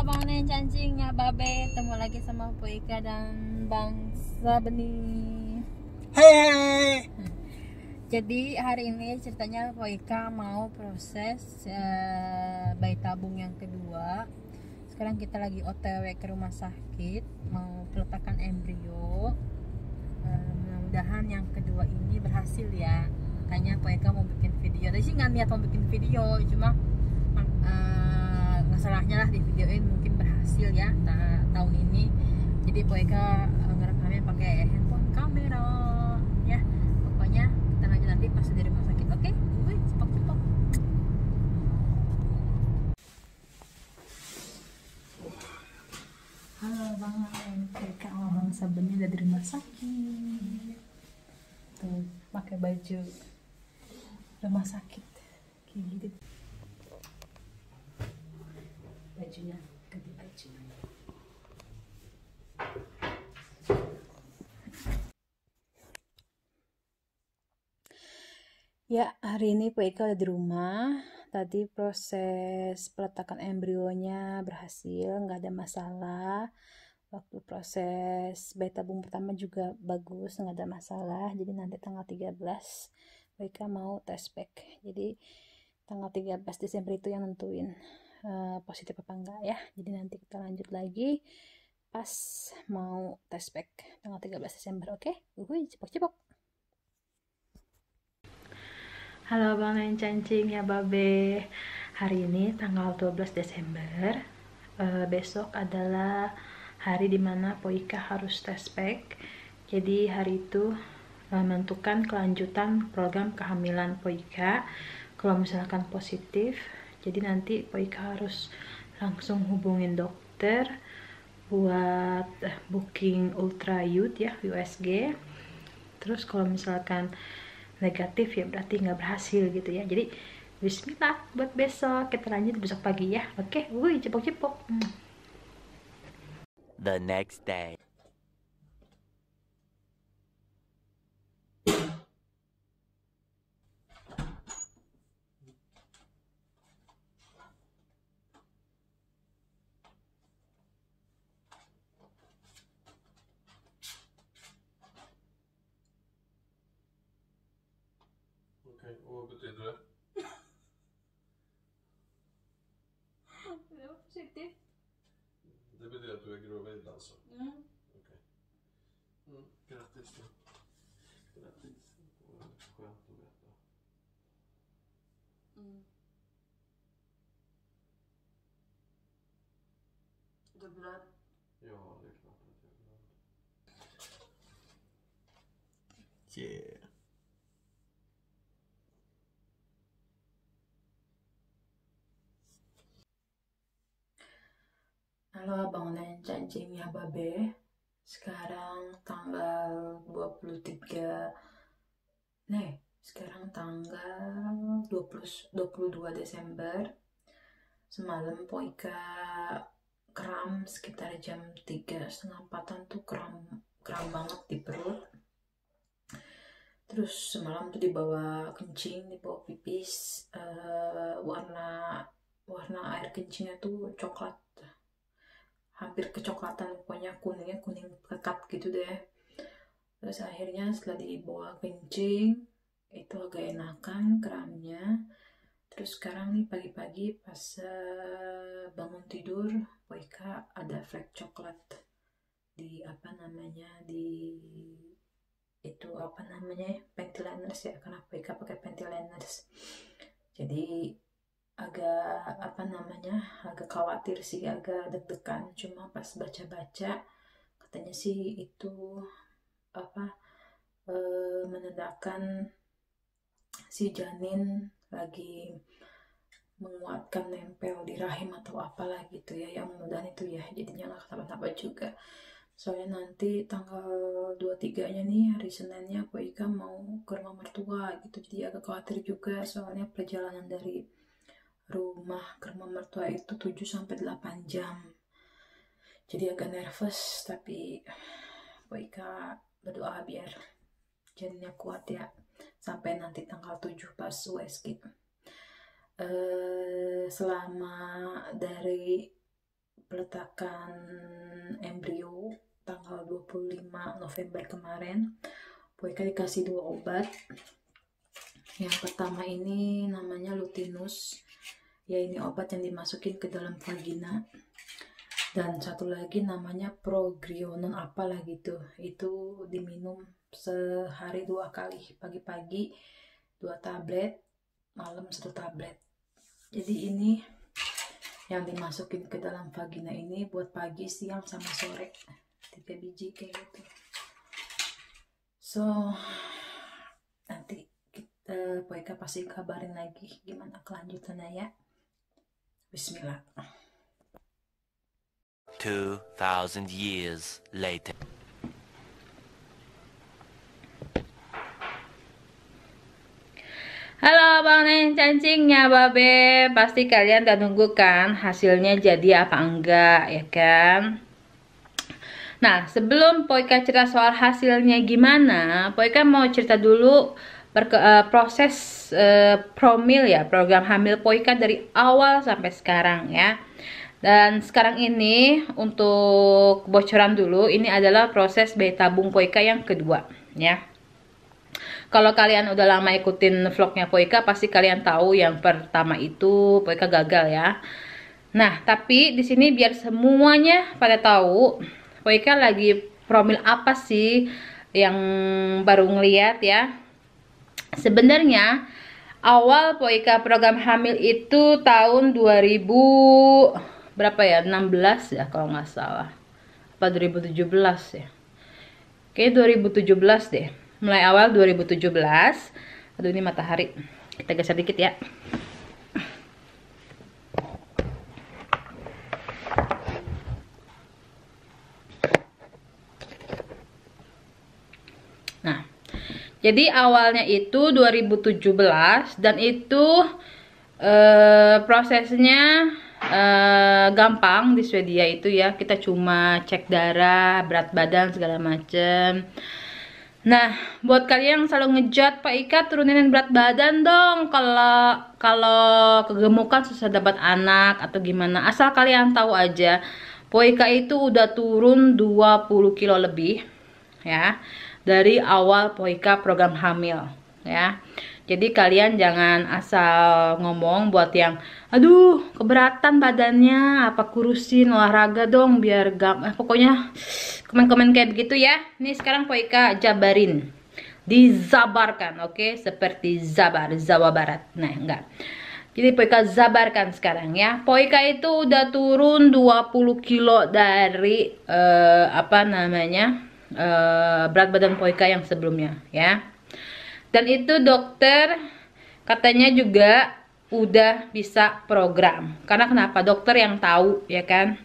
Bang Nen Cancing ya Babe, ketemu lagi sama Bu Ika dan Bang Sabeni. Hei. Jadi hari ini ceritanya Bu Ika mau proses bayi tabung yang kedua. Sekarang kita lagi OTW ke rumah sakit mau peletakan embrio. Mudah-mudahan yang kedua ini berhasil ya. Makanya Bu Ika mau bikin video. Tadi sih nggak niat mau bikin video, cuma masalahnya lah di videoin mungkin berhasil ya tahun ini. Jadi Bu Eka ngerekamnya pakai handphone kamera ya. Pokoknya kita lanjut nanti pas di rumah sakit. Oke? Wih, cepat-cepat. Halo Bang Nen, Bu Eka sama Bang Sabeni udah di rumah sakit. Tuh, pakai baju rumah sakit kayak gitu. Bajunya ganti baju. Ya, hari ini Bu Eka udah di rumah. Tadi proses peletakan embrionya berhasil, nggak ada masalah. Waktu proses bayi tabung pertama juga bagus, nggak ada masalah. Jadi nanti tanggal 13 Bu Eka mau tes pack. Jadi tanggal 13 Desember itu yang nentuin positif apa enggak ya. Jadi nanti kita lanjut lagi pas mau tes pack tanggal 13 Desember. Oke? Cepok-cepok. Halo Bang Nen Cancing ya Babe. Hari ini tanggal 12 Desember. Besok adalah hari dimana Poika harus tes pack. Jadi hari itu menentukan kelanjutan program kehamilan Poika. Kalau misalkan positif, jadi nanti Poika harus langsung hubungin dokter buat booking ultrasound ya, USG. Terus kalau misalkan negatif ya berarti nggak berhasil gitu ya. Jadi bismillah buat besok, kita lanjut besok pagi ya. Oke, cepok-cepok. The next day. Okej, och vad betyder det? Det var försiktigt. Det betyder att du är gravid alltså? Mm. Okej. Grattis då. Grattis. Det var skönt att veta. Mm. Du är glad? Ja, det är klart att jag är glad. Yeah. Halo Bang Nen Cancing ya Babe. Sekarang tanggal 23 sekarang tanggal 22 Desember. Semalam Poika kram sekitar jam 3:30-4 tuh kram banget di perut. Terus semalam tuh dibawa kencing, dibawa pipis, warna air kencingnya tuh coklat, hampir kecoklatan, pokoknya kuning pekat gitu deh. Terus akhirnya setelah dibawa kencing itu agak enakan kramnya. Terus sekarang nih pagi-pagi pas bangun tidur, Poika ada flek coklat di ventiliners ya, karena Poika pakai ventiliners. Jadi agak agak khawatir sih, agak deg-degan. Cuma pas baca-baca katanya sih itu menandakan si janin lagi menguatkan nempel di rahim atau apalah gitu ya, yang mudah itu ya, jadinya nggak kenapa-napa juga. Soalnya nanti tanggal 23-nya nih, hari Seninnya Poika mau ke rumah mertua gitu, jadi agak khawatir juga. Soalnya perjalanan dari rumah ke rumah mertua itu 7-8 jam, jadi agak nervous. Tapi Poika berdoa biar janinnya kuat ya sampai nanti tanggal 7 pas USG. Selama dari peletakan embrio tanggal 25 November kemarin. Poika dikasih 2 obat. Yang pertama ini namanya lutinus, ya ini obat yang dimasukin ke dalam vagina. Dan satu lagi namanya progrionon apalah gitu, itu diminum sehari 2 kali, pagi-pagi 2 tablet, malam 1 tablet. Jadi ini yang dimasukin ke dalam vagina ini buat pagi, siang, sama sore, 3 biji kayak gitu. So nanti Poika pasti kabarin lagi gimana kelanjutannya ya. Bismillah. 2,000 years later. Halo Bang Neng cacingnya Babe, pasti kalian udah nunggu kan hasilnya jadi apa enggak ya kan. Nah sebelum Poika cerita soal hasilnya gimana, Poika mau cerita dulu proses promil ya, program hamil Poika dari awal sampai sekarang ya. Dan sekarang ini untuk bocoran dulu, ini adalah proses bayi tabung Poika yang kedua ya. Kalau kalian udah lama ikutin vlognya Poika, pasti kalian tahu yang pertama itu Poika gagal ya. Nah, tapi di sini biar semuanya pada tahu, Poika lagi promil apa sih yang baru ngeliat ya. Sebenarnya awal Poika program hamil itu tahun 2000 berapa ya, 16 ya kalau nggak salah, apa 2017 ya, kayak 2017 deh, mulai awal 2017. Aduh ini matahari, kita geser dikit ya. Nah jadi awalnya itu 2017 dan itu prosesnya gampang di Swedia itu ya. Kita cuma cek darah, berat badan segala macem. Nah buat kalian yang selalu ngejat, Pak Ika turunin berat badan dong kalau kegemukan susah dapat anak atau gimana. Asal kalian tahu aja, Poika itu udah turun 20 kilo lebih ya dari awal Poika program hamil ya. Jadi kalian jangan asal ngomong buat yang aduh keberatan badannya, apa kurusin olahraga dong biar pokoknya komen-komen kayak begitu ya. Nih sekarang Poika jabarin, dizabarkan, oke? Seperti zabar, Jawa Barat. Nah enggak, jadi Poika zabarkan sekarang ya. Poika itu udah turun 20 kilo dari berat badan Poika yang sebelumnya ya. Dan itu dokter katanya juga udah bisa program. Karena kenapa? Dokter yang tahu ya kan,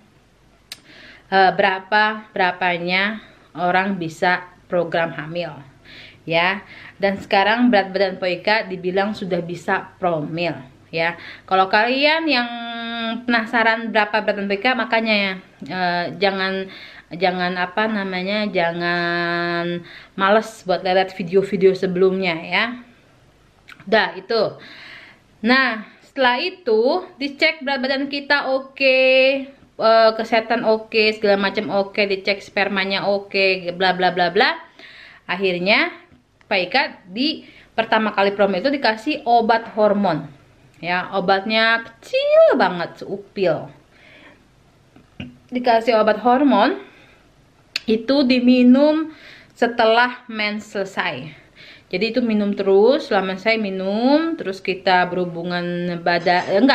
berapanya orang bisa program hamil ya. Dan sekarang berat badan Poika dibilang sudah bisa promil ya. Kalau kalian yang penasaran berapa berat badan Poika, makanya jangan males buat lihat video-video sebelumnya ya. Udah itu. Nah setelah itu dicek berat badan kita oke, kesehatan oke, segala macam oke, dicek spermanya oke, bla bla bla bla. Akhirnya Pak Ika di pertama kali promil itu dikasih obat hormon ya. Obatnya kecil banget, seupil. Dikasih obat hormon itu diminum setelah mens selesai. Jadi itu minum terus, selama saya minum terus kita berhubungan badan,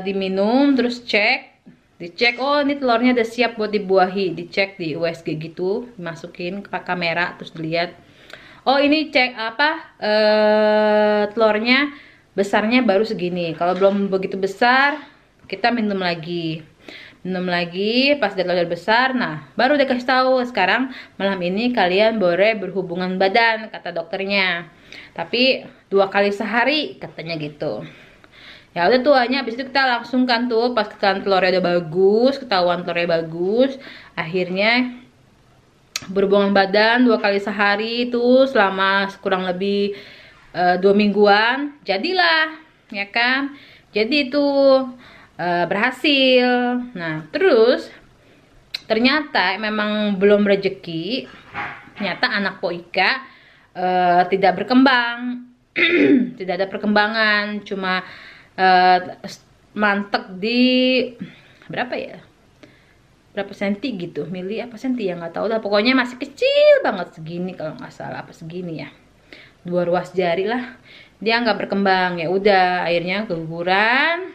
diminum terus dicek, oh ini telurnya udah siap buat dibuahi, dicek di USG gitu, dimasukin ke kamera terus dilihat, oh ini cek telurnya besarnya baru segini. Kalau belum begitu besar kita minum lagi pas telur besar. Nah baru dikasih tahu sekarang malam ini kalian boleh berhubungan badan kata dokternya, tapi 2 kali sehari katanya gitu ya. Udah tuh hanya habis itu kita langsung kan tuh pas telurnya udah bagus, ketahuan telurnya bagus, akhirnya berhubungan badan 2 kali sehari itu selama kurang lebih 2 mingguan, jadilah ya kan. Jadi itu berhasil. Nah terus ternyata memang belum rezeki, ternyata anak Po Ika tidak berkembang. Tidak ada perkembangan, cuma mantek di berapa ya, berapa senti gitu, mili apa senti ya nggak tahu lah, pokoknya masih kecil banget, segini kalau nggak salah, apa segini ya, 2 ruas jari lah, dia nggak berkembang. Ya udah akhirnya keguguran.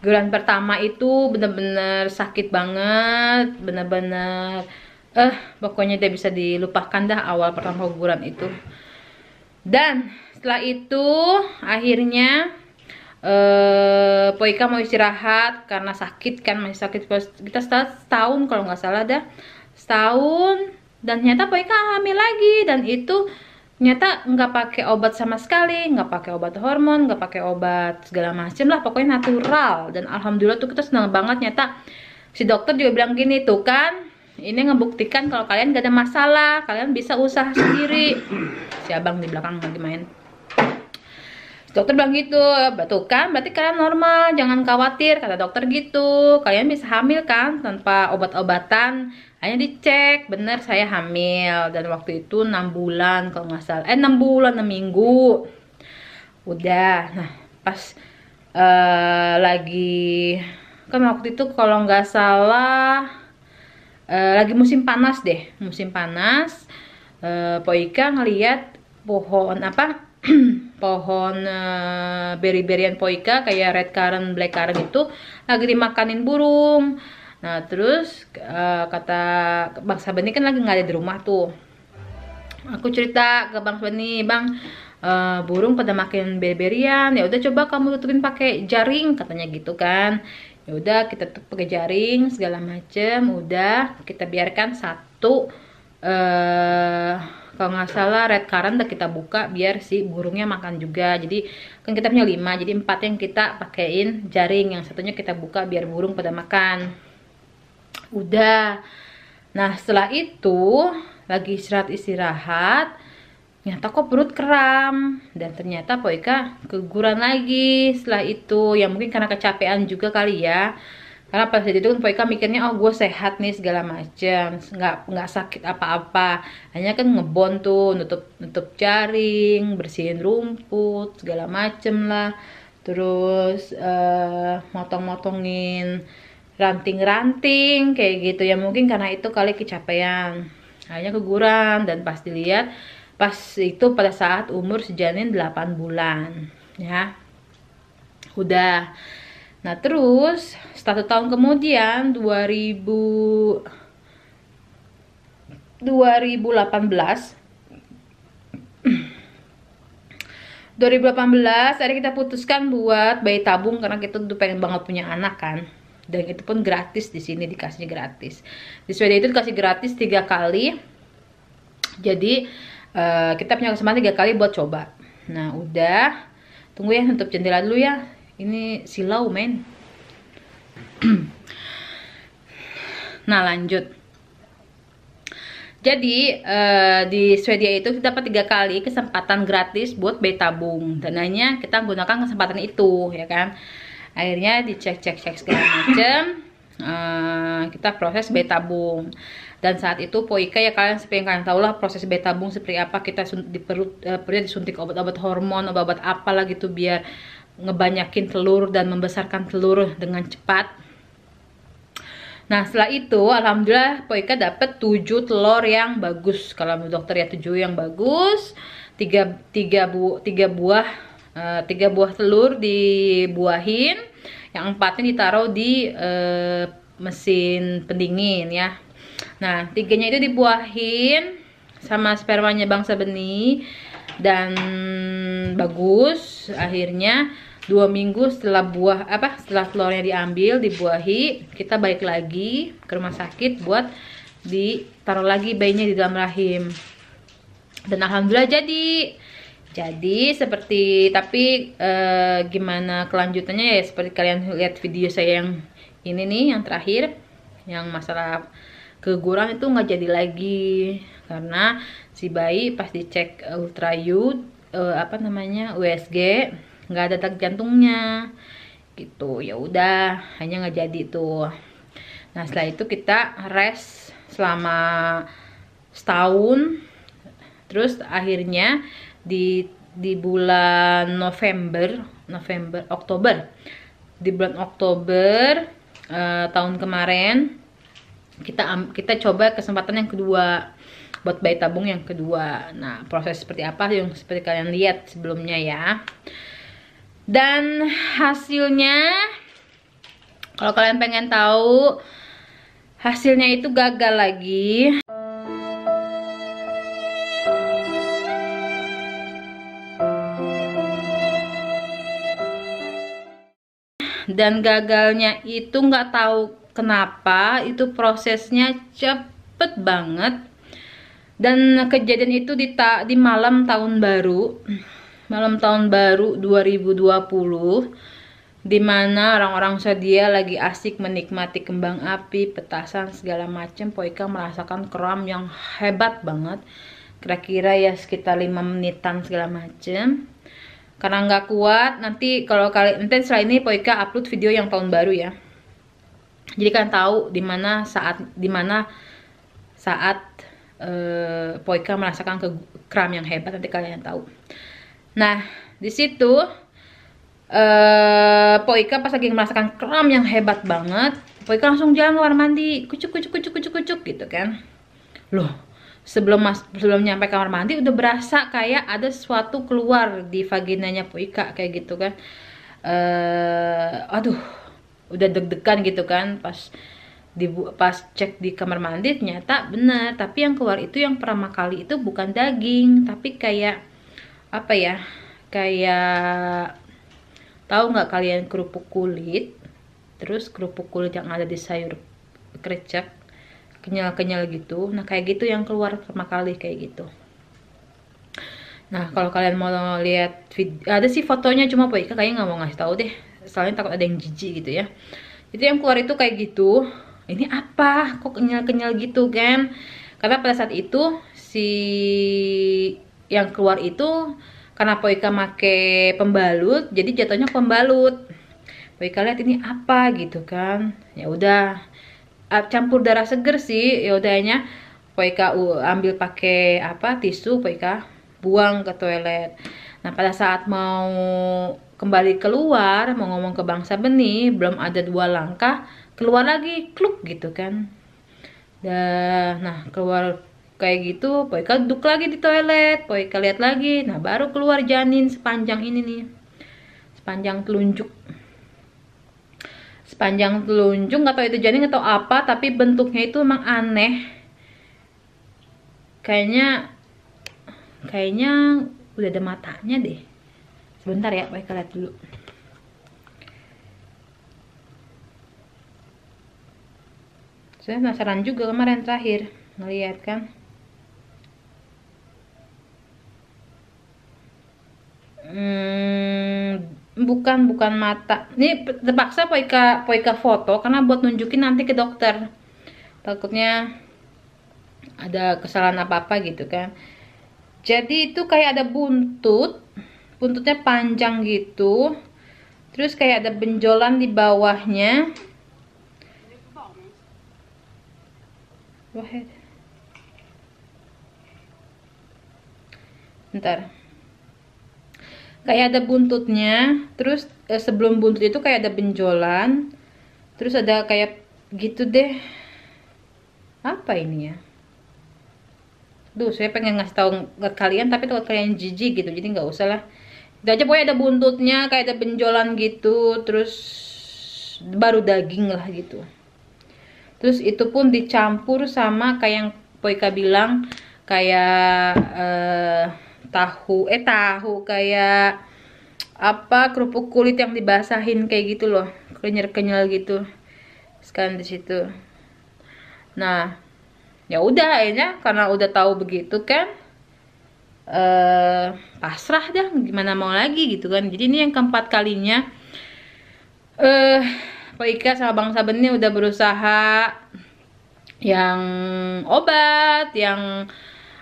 Guguran pertama itu bener-bener sakit banget, bener-bener pokoknya dia bisa dilupakan dah awal pertama keguguran itu. Dan setelah itu akhirnya Po Ika mau istirahat karena sakit kan, masih sakit. Kita setahun kalau nggak salah dah, setahun. Dan ternyata Po Ika hamil lagi, dan itu ternyata nggak pakai obat sama sekali, nggak pakai obat hormon, nggak pakai obat segala macem lah, pokoknya natural. Dan alhamdulillah tuh kita senang banget. Ternyata si dokter juga bilang gini tuh kan, ini ngebuktikan kalau kalian gak ada masalah, kalian bisa usaha sendiri. Si abang di belakang lagi main. Dokter bilang gitu, betul kan, berarti kalian normal, jangan khawatir, kata dokter gitu. Kalian bisa hamil kan tanpa obat-obatan. Hanya dicek, bener saya hamil. Dan waktu itu 6 bulan kalau nggak salah, 6 bulan 6 minggu. Udah, nah pas lagi kan waktu itu kalau nggak salah lagi musim panas deh, musim panas. Po Ika ngeliat pohon apa pohon beri-berian Po Ika kayak red currant, black currant itu lagi dimakanin burung. Nah terus kata Bang Sabeni kan lagi nggak ada di rumah tuh, aku cerita ke Bang Sabeni, Bang burung pada makin beri-berian, ya udah coba kamu tutupin pakai jaring katanya gitu kan. Ya udah kita tutup pakai jaring segala macem, udah kita biarkan satu kalau nggak salah red currant udah kita buka biar si burungnya makan juga. Jadi kan kita punya 5, jadi 4 yang kita pakein jaring, yang satunya kita buka biar burung pada makan. Udah, nah setelah itu lagi istirahat ternyata kok perut kram, dan ternyata Po Ika keguguran lagi setelah itu. Ya mungkin karena kecapean juga kali ya, karena pas itu kan Po Ika mikirnya oh gue sehat nih segala macam, nggak sakit apa-apa, hanya kan ngebon tuh, nutup jaring, bersihin rumput segala macem lah, terus motong-motongin ranting-ranting kayak gitu ya. Mungkin karena itu kali kecapean, hanya keguguran. Dan pas dilihat pas itu pada saat umur sejanin 8 bulan ya. Udah, nah terus 1 tahun kemudian 2018 akhirnya kita putuskan buat bayi tabung, karena kita tuh pengen banget punya anak kan. Dan itu pun gratis, di sini dikasih gratis. Di Swedia itu dikasih gratis 3 kali. Jadi kita punya kesempatan 3 kali buat coba. Nah udah, tunggu ya, tutup jendela dulu ya, ini silau men. Nah lanjut. Jadi di Swedia itu kita dapat 3 kali kesempatan gratis buat bayi tabung, dan hanya kita gunakan kesempatan itu ya kan. Akhirnya dicek segala macam, kita proses bayi tabung. Dan saat itu Po Ika ya kalian seperti yang kalian tahu lah proses bayi tabung seperti apa. Kita di perutnya disuntik obat-obat hormon, obat-obat apalah gitu biar ngebanyakin telur dan membesarkan telur dengan cepat. Nah setelah itu alhamdulillah Po Ika dapet 7 telur yang bagus. Kalau menurut dokter ya 7 yang bagus. 3 buah telur dibuahin, yang 4-nya ditaruh di mesin pendingin ya. Nah 3-nya itu dibuahin sama spermanya Bang Sabeni dan bagus. Akhirnya 2 minggu setelah setelah telurnya diambil, dibuahi, kita balik lagi ke rumah sakit buat ditaruh lagi bayinya di dalam rahim. Dan alhamdulillah jadi seperti, tapi gimana kelanjutannya ya seperti kalian lihat video saya yang ini nih, yang terakhir, yang masalah keguguran itu nggak jadi lagi karena si bayi pas dicek USG nggak ada detak jantungnya gitu. Ya udah, hanya nggak jadi tuh. Nah setelah itu kita rest selama setahun. Terus akhirnya di bulan Oktober, di bulan Oktober tahun kemarin kita coba kesempatan yang kedua buat bayi tabung yang kedua. Nah proses seperti apa yang seperti kalian lihat sebelumnya ya. Dan hasilnya, kalau kalian pengen tahu, hasilnya itu gagal lagi. Dan gagalnya itu nggak tahu kenapa, itu prosesnya cepet banget. Dan kejadian itu di malam tahun baru 2020, dimana orang-orang Swedia lagi asik menikmati kembang api, petasan segala macam. Poika merasakan kram yang hebat banget, kira-kira ya sekitar 5 menitan segala macam. Karena nggak kuat, nanti kalau kalian nanti setelah ini Poika upload video yang tahun baru ya. Jadi kalian tahu dimana saat Poika merasakan kram yang hebat, nanti kalian tahu. Nah di situ Poika pas lagi merasakan kram yang hebat banget, Poika langsung jalan ke kamar mandi, kucuk gitu kan. Loh, sebelum nyampe kamar mandi udah berasa kayak ada sesuatu keluar di vaginanya Poika kayak gitu kan. Aduh, udah deg-degan gitu kan. Pas cek di kamar mandi ternyata bener, tapi yang keluar itu yang pertama kali itu bukan daging, tapi kayak apa ya, kayak tahu nggak kalian kerupuk kulit, terus kerupuk kulit yang ada di sayur krecek kenyal-kenyal gitu. Nah kayak gitu yang keluar pertama kali kayak gitu. Nah kalau kalian mau lihat video, ada sih fotonya, cuma Poika kayaknya nggak mau ngasih tahu deh, soalnya takut ada yang jijik gitu ya. Itu yang keluar itu kayak gitu. Ini apa? Kok kenyal-kenyal gitu kan? Karena pada saat itu si yang keluar itu karena Poika make pembalut, jadi jatuhnya pembalut. Poika lihat ini apa gitu kan? Ya udah, campur darah seger sih. Ya udahnya Poika ambil pakai tisu, Poika buang ke toilet. Nah pada saat mau kembali keluar, mau ngomong ke Bangsa Benih, belum ada 2 langkah keluar lagi, kluk gitu kan. Nah keluar kayak gitu, Poika duduk lagi di toilet, Poika lihat lagi. Nah baru keluar janin sepanjang ini nih, sepanjang telunjuk, nggak tahu itu janin atau apa, tapi bentuknya itu emang aneh. Kayaknya udah ada matanya deh. Sebentar ya, Poika lihat dulu. Saya penasaran juga kemarin terakhir ngeliat kan. Bukan mata. Ini terpaksa Poika foto karena buat nunjukin nanti ke dokter. Takutnya ada kesalahan apa-apa gitu kan. Jadi itu kayak ada buntutnya panjang gitu. Terus kayak ada benjolan di bawahnya. Bentar. Kayak ada buntutnya, terus sebelum buntut itu kayak ada benjolan, terus ada kayak gitu deh. Apa ini ya? Duh, saya pengen ngasih tahu ke kalian, tapi takut kalian jijik gitu, jadi nggak usah lah. Itu aja, pokoknya ada buntutnya, kayak ada benjolan gitu, terus baru daging lah gitu. Terus itu pun dicampur sama kayak yang Poika bilang, kayak tahu kayak kerupuk kulit yang dibasahin kayak gitu loh, kenyal gitu sekarang di situ. Nah ya udah, akhirnya karena udah tahu begitu kan, pasrah dah, gimana mau lagi gitu kan. Jadi ini yang keempat kalinya Poika sama Bangsa Benih udah berusaha yang obat, yang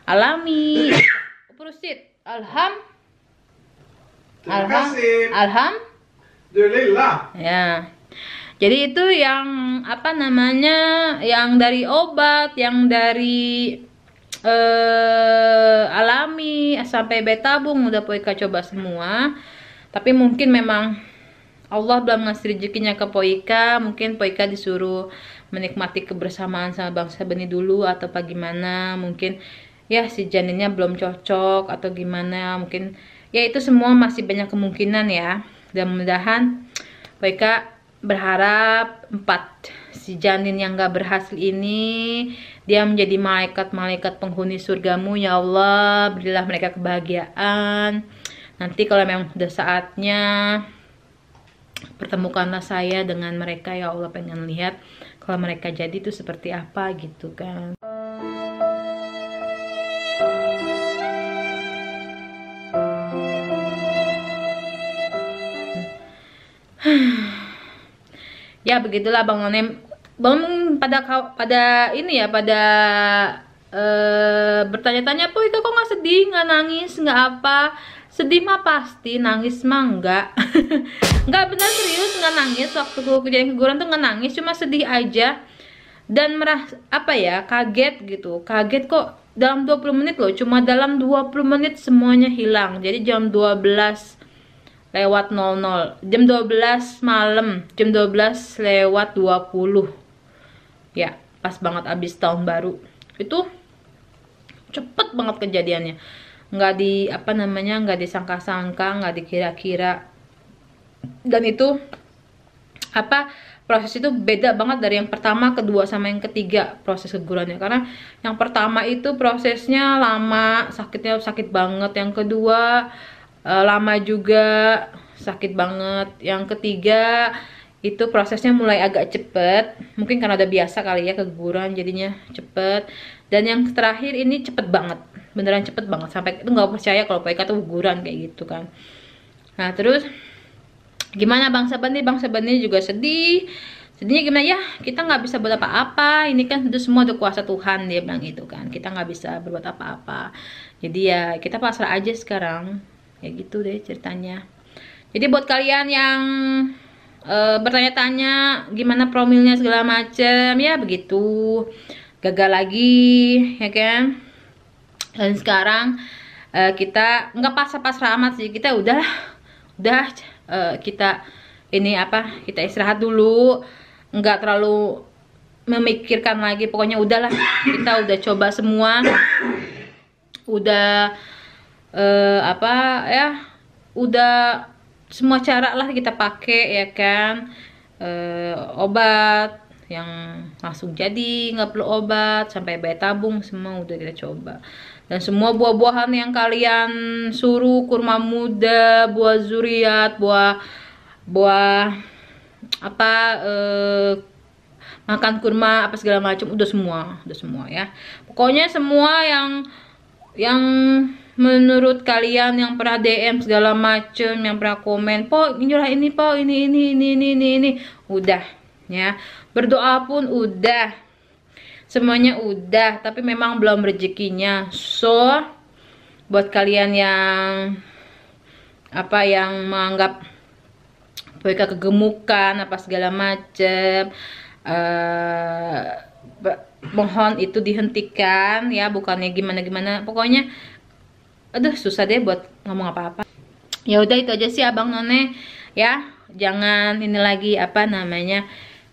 alami. Prosit. Alhamdulillah. Du lilla! Ya. Jadi itu yang apa namanya, yang dari obat, yang dari alami sampai bayi tabung udah Poika coba semua. Tapi mungkin memang Allah belum ngasih rezekinya ke Poika. Mungkin Poika disuruh menikmati kebersamaan sama Bang Sabeni dulu atau apa gimana. Mungkin ya si janinnya belum cocok atau gimana. Mungkin ya itu semua masih banyak kemungkinan ya. Dan mudah-mudahan Poika berharap 4 si janin yang gak berhasil ini dia menjadi malaikat-malaikat penghuni surgamu ya Allah. Berilah mereka kebahagiaan. Nanti kalau memang sudah saatnya, pertemukanlah saya dengan mereka ya Allah. Pengen lihat kalau mereka jadi itu seperti apa gitu kan. Ya begitulah Bang None. Bang pada ini ya, pada bertanya-tanya, Poika kok nggak sedih, nggak nangis, nggak apa? Sedih mah pasti, nangis mah enggak. Nggak, benar serius nggak nangis waktu kejadian keguguran tuh, nggak nangis, cuma sedih aja. Dan merasa apa ya, kaget gitu. Kaget kok dalam 20 menit loh, cuma dalam 20 menit semuanya hilang. Jadi jam 12 lewat 00, jam 12 malam, jam 12 lewat 20 ya, pas banget abis tahun baru. Itu cepet banget kejadiannya, nggak di apa namanya, nggak disangka-sangka, nggak dikira-kira. Dan itu apa, proses itu beda banget dari yang pertama, kedua, sama yang ketiga proses kegugurannya. Karena yang pertama itu prosesnya lama, sakitnya sakit banget. Yang kedua lama juga, sakit banget. Yang ketiga itu prosesnya mulai agak cepet, mungkin karena udah biasa kali ya keguguran, jadinya cepet. Dan yang terakhir ini cepet banget, beneran cepet banget, sampai itu nggak percaya kalau Poika tuh guguran kayak gitu kan. Nah terus gimana Bang Sabeni? Bang Sabeni juga sedih. Sedihnya gimana ya, kita nggak bisa buat apa-apa, ini kan itu semua udah kuasa Tuhan, dia bilang itu kan, kita nggak bisa berbuat apa-apa. Jadi ya kita pasrah aja sekarang. Ya gitu deh ceritanya. Jadi buat kalian yang bertanya-tanya gimana promilnya segala macem, ya begitu, gagal lagi ya kan. Dan sekarang kita nggak pasrah amat sih, kita udah kita ini apa, kita istirahat dulu, nggak terlalu memikirkan lagi. Pokoknya udahlah, kita udah coba semua, udah apa ya, udah semua cara lah kita pakai ya kan. Obat yang langsung jadi, nggak perlu obat, sampai bayi tabung semua udah kita coba. Dan semua buah-buahan yang kalian suruh, kurma muda, buah zuriat, buah apa, makan kurma apa segala macam, udah semua ya. Pokoknya semua yang menurut kalian, yang pernah DM segala macem, yang pernah komen, Po inilah ini, Po ini, udah ya. Berdoa pun udah, semuanya udah, tapi memang belum rezekinya. So buat kalian yang apa, yang menganggap Poika kegemukan apa segala macem, mohon itu dihentikan ya, bukannya gimana-gimana. Pokoknya aduh susah deh buat ngomong apa-apa. Ya udah itu aja sih Abang None ya. Jangan ini lagi apa namanya,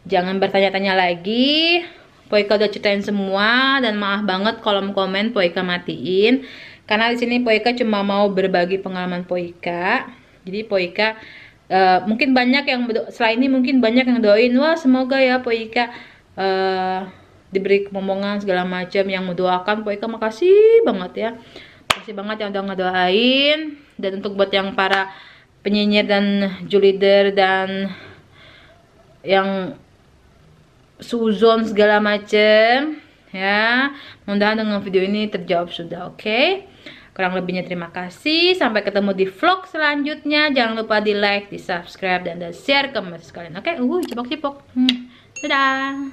jangan bertanya-tanya lagi. Poika udah ceritain semua, dan maaf banget kolom komen Poika matiin. Karena di sini Poika cuma mau berbagi pengalaman Poika. Jadi Poika mungkin banyak yang selain ini, mungkin banyak yang doain, wah semoga ya Poika diberi kemomongan segala macam, yang mendoakan Poika makasih banget ya. Makasih banget yang udah ngedoain. Dan untuk buat yang para penyinyir dan julider dan yang suzon segala macem ya, mudah-mudahan dengan video ini terjawab sudah. Oke? Kurang lebihnya terima kasih. Sampai ketemu di vlog selanjutnya. Jangan lupa di like, di subscribe, dan di share ke sekalian. Oke? Cipok-cipok. Dadah.